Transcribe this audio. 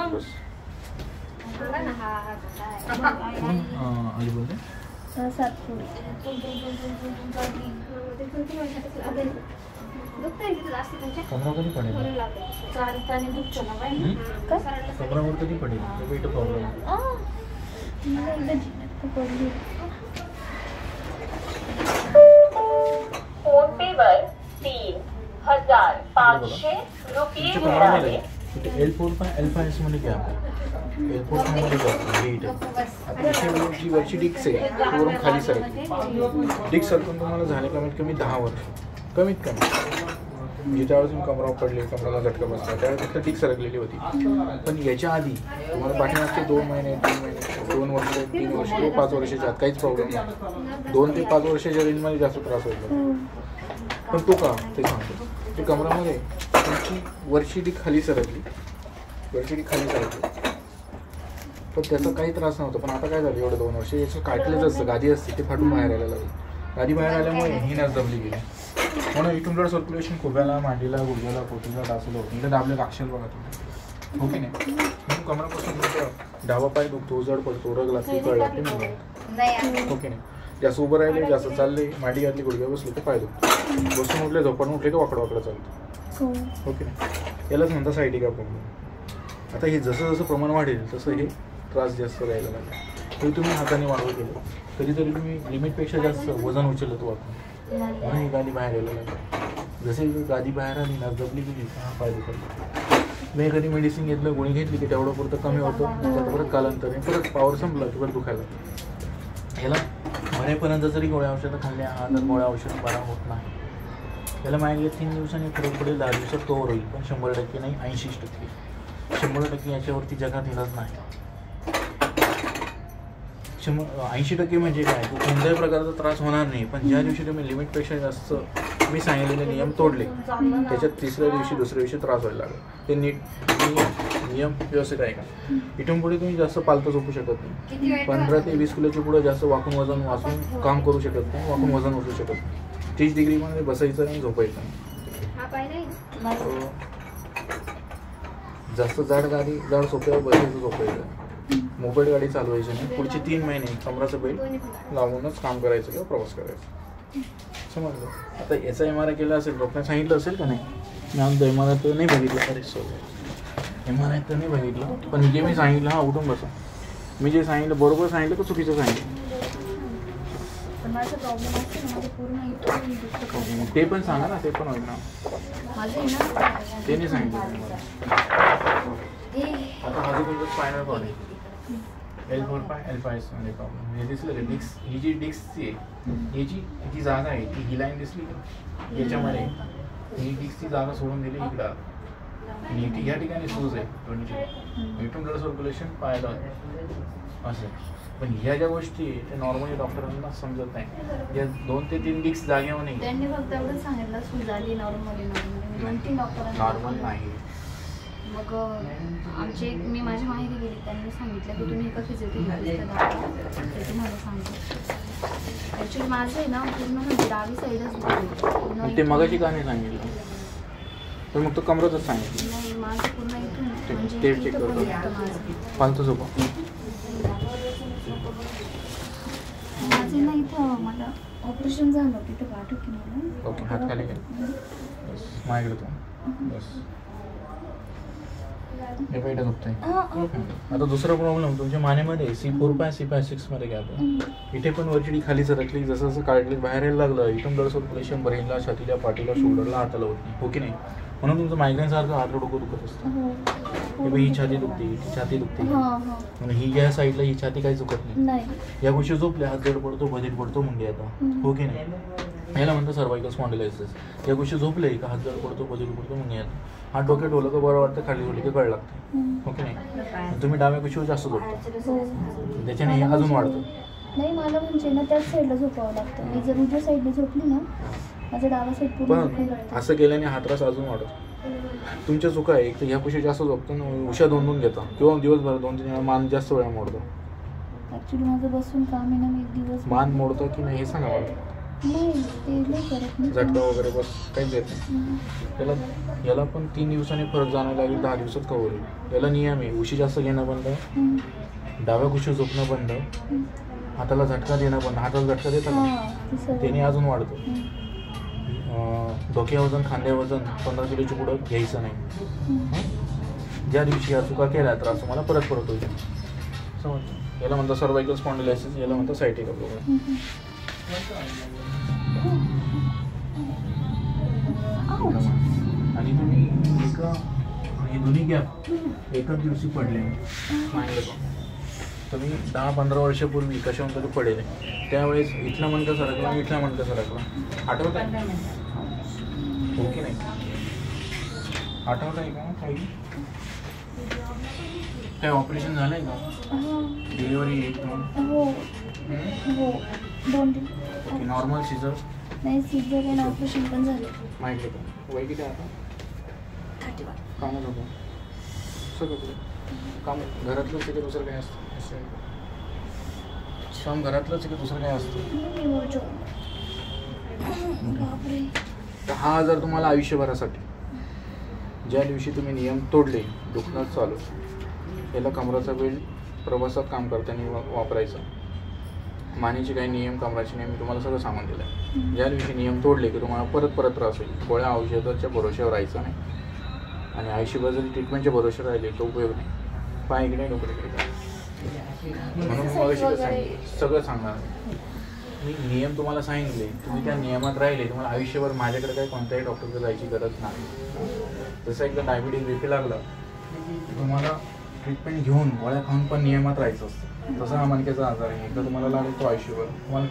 बस आई बोलते कमरा कधी पडेल कमरावर कधी पडेल वेट प्रॉब्लेम फोन पे वर 3,500 रुपये मिळाले. L4 मध्ये घ्या L4 मध्ये घ्या आता इथे जी वरची डिक्स आहे ती वरून खाली सरकली डिक्स सरकून तुम्हाला झाले कमीत कमी 10 वर्ष कमीत कमी म्हणजे त्यावेळेस तुम्ही कमरावर पडले कमराला झटका बसला त्यावेळेस फक्त डिक्स सरकलेली होती पण याच्या आधी तुम्हाला पाठीमागचे 2 महिने 3 महिने 2 वर्ष 3 वर्ष किंवा 5 वर्षाच्या आत काहीच प्रॉब्लेम नाही 2 ते 5 वर्षाच्या रेंजमध्ये जास्त त्रास होतो पण तो का ते सांगतो ते कमरामध्ये तुमची वरची डिक खाली सरकली पण त्याचा काही त्रास नव्हता पण आता काय झालं एवढं 2 वर्ष याचं काटलेच असतं गादी असते ते फाटून बाहेर यायला लागली गादी बाहेर आल्यामुळे ही नस दबली गेली म्हणून इथून ब्लड सर्क्युलेशन खोब्याला मांडीला गुडघ्याला पोटीला डासलं होतं इकडे दाबले अक्षर बघा तुम्ही हो की नाही म्हणून कमरापासून तुमचा डावा पाय दुखतो जड पडतो रग लागते कळ लागते म्हणून हो की नाही जास्त उभं राहिले जास्त चालले मांडी घातली गुडघ्या बसले तर पाय दुखतो बसून उठले झोपून उठले तर वाकडं चालतं हो की नाही यालाच म्हणतात सायटिका प्रॉब्लेम आता हे जसं जसं प्रमाण वाढेल तसं हे त्रास जास्त राहायला लागला तरी तुम्ही हाताने वाढवं केलं कधीतरी तुम्ही लिमिटपेक्षा जास्त वजन उचललं तर वाटतं म्हणून ही गादी बाहेर यायला लागली जसे गादी बाहेर आली ना दबली गेली हा पाय दुखला मी कधी मेडिसिन घेतलं गोळी घेतली की तेवढं पुरतं कमी होतं परत कालांतराने परत पावर संपला की परत दुखायला याला मरेपर्यंत जरी गोळ्या औषधं खाल्ल्या तर गोळ्या औषधं बरा होत नाही याला मागले 3 दिवसांनी फरक पडेल 10 दिवसात कव्हर होईल पण 100% नाही 80% 100% याच्यावरती जगात इलाज नाही 80% म्हणजे काय तो कोणत्याही प्रकारचा त्रास होणार नाही पण ज्या दिवशी तुम्ही लिमिटपेक्षा जास्त मी सांगितलेले नियम तोडले त्याच्यात तिसऱ्या दिवशी दुसऱ्या दिवशी त्रास व्हायला लागला ते नीट नियम व्यवस्थित आहे का इथून पुढे तुम्ही जास्त पालतं झोपू शकत नाही 15 ते 20 किलोच्या पुढे जास्त वाकून वजन वाचून काम करू शकत नाही वाकून वजन उचलू शकत नाही 30 डिग्रीमध्ये बसायचं नाही झोपायचं नाही जास्त जाड सोप्यावर बसायचं झोपायचं मोबाईल गाडी चालवायची नाही पुढचे 3 महिने कमराचं बेल्ट लावूनच काम करायचं किंवा प्रवास करायचा समजलं आता याचा MRI केला असेल डॉक्टरने सांगितलं असेल का नाही मी आमचं MRI तर नाही बघितलं अरे MRI तर नाही बघितलं पण जे मी सांगितलं हा उठून बसा मी जे सांगितलं बरोबर सांगितलं का चुकीचं सांगितलं ते पण सांगा ना ते पण होईल ना ते नाही सांगितलं आता हा जो तुमचा स्पायनल कॉर्ड आहे L4 L5 मध्ये प्रॉब्लेम हे दिसलं डिक्स ही जी डिक्सची आहे याची जी जागा आहे ती ही लाईन दिसली का याच्यामध्ये ही डिक्सची जागा सोडून दिली इकडं आणि या ठिकाणी सूज आहे इथून ब्लड सर्क्युलेशन पाहायला असं पण ह्या ज्या गोष्टी आहे त्या नॉर्मली डॉक्टरांना समजत नाही या 2 ते 3 डिक्स जागेवर नाही त्यांनी फक्त एवढं सांगितलं सूज आली नॉर्मली 2-3 डॉक्टरांना नॉर्मल नाही मग आमची मी माझ्या माहेरी गेली त्यांनी सांगितलं की तुम्ही एका फिजिओथेरपिस्ट दाखवा ते तुम्हाला सांगतो ॲक्च्युली माझं आहे ना पूर्ण म्हणजे डावी साईडच ते मगाशी का नाही सांगितलं तर मग तो कमरतच सांगितलं नाही माझं पूर्ण इथून ते चेक करतो फालतू झोपा माझं ना इथं मला ऑपरेशन झालं तिथं पाठव की मला ओके हात खाली घ्या बस माझ्याकडे तो बस हे पेट दुखतंय आता दुसरा प्रॉब्लेम तुमच्या मानेमध्ये C4 C5 मध्ये घ्या इथे पण वरची खाली सरकली जसं जसं काढली बाहेर यायला लागलं इथून ब्लड सर्क्युलेशन ब्रेनला छातीला पाठीला शोल्डरला हाताला होत नाही हो की नाही म्हणून तुमचं मायग्रेन सारखं हात डोकं दुखत असतं ही छाती दुखते ही छाती दुखते म्हणून ही या साईडला ही छाती काही दुखत नाही या गोष्टी झोपल्या हात जड पडतो बधीर पडतो मुंगे आता हो की नाही याला म्हणतं सर्वायकल स्पॉन्डिलायसिस या गोष्टी झोपले का हात जड पडतो बधीर पडतो मुंगे आता हात डोक्यात ठेवलं का बरं वाटतं खाली ठेवली की कळ लागते हो की नाही तुम्ही डाव्या कुशीवर जास्त झोपतो त्याच्याने हे अजून वाढतं नाही मला म्हणजे ना त्याच साईडला झोपावं लागतं मी जर उजव्या साईडला झोपली ना माझं डावा साईड पण असं केल्याने हा त्रास अजून वाढतो तुमच्या चुका आहे एक तर ह्या कुशी जास्त झोपतो ना उशा 2-2 घेता किंवा दिवसभर 2-3 वेळा मान जास्त वेळा मोडतो ॲक्च्युली माझं बसून काम आहे ना मी एक दिवस मान मोडतो की नाही हे सांगा मला नाही ते नाही करत मी. झटका वगैरे बस काहीच येत नाही. याला पण 3 दिवसांनी फरक जाणवायला लागेल, 10 दिवसात कवर होईल. याला नियम आहे, उशी जास्त घेणं बंद, डाव्या कुशी झोपणं बंद, हाताला झटका देणं बंद. हाताला झटका देतात ना, त्याने अजून वाढतो. डोक्या वजन खांद्या वजन 15 किलोच्या पुढं घ्यायचं नाही. ज्या दिवशी या चुका केल्या त्रास तुम्हाला परत होईल. समज याला म्हणतात सर्वायकल स्पॉन्डिलायसिस, याला म्हणतात सायटिका प्रॉब्लेम. आणि तुम्ही हे दोन्ही गॅप एकाच दिवशी पडले मानलं का? तुम्ही 10-15 वर्षापूर्वी कशाहून तरी पडेल, त्यावेळेस इथला मणका सरकला, इथला मणका सरकला. आठवत आहे? हो की नाही? आठवत आहे का काही? काय ऑपरेशन झालंय का? डिलिव्हरी 1-2? हो हो 2-3. ओके. Normal caesar? नाही सीझर आणि ऑपरेशन पण झालं. माहिती का? वय किती आहे आता? 31. कामात होतं सगळं काम घरातलंच की दुसरं काय असतं? काम घरातलंच की दुसरं काय असतं? बापरे. तर हा आजार तुम्हाला आयुष्यभरासाठी, ज्या दिवशी तुम्ही नियम तोडले, दुखणं चालू, याला कमराचा वेळ प्रवासात काम करताना वापरायचा. मानेचे काही नियम, कमराचे नियम मी तुम्हाला सगळं सांगून दिलं आहे. ज्या दिवशी नियम तोडले की तुम्हाला परत त्रास होईल. गोळ्या औषधाच्या भरोश्यावर राहायचं नाही, आणि आयुष्यभर जरी ट्रीटमेंटच्या भरोश्यावर राहिले तो उपयोग नाही. पाय इकडे डोकडे म्हणून मग सगळं सांगणार. मी नियम तुम्हाला सांगितले, तुम्ही त्या नियमात राहिले, तुम्हाला आयुष्यभर माझ्याकडे काही कोणत्याही डॉक्टरकडे जायची गरज नाही. जसं एकदा डायबिटीज BP लागला, तुम्हाला ट्रीटमेंट घेऊन गोळ्या खाऊन पण नियमात राहायचं असतं. तसा हा मणक्याचा आजार आहे, एकदा तुम्हाला लागेल तो आयुष्यभर तुम्हाला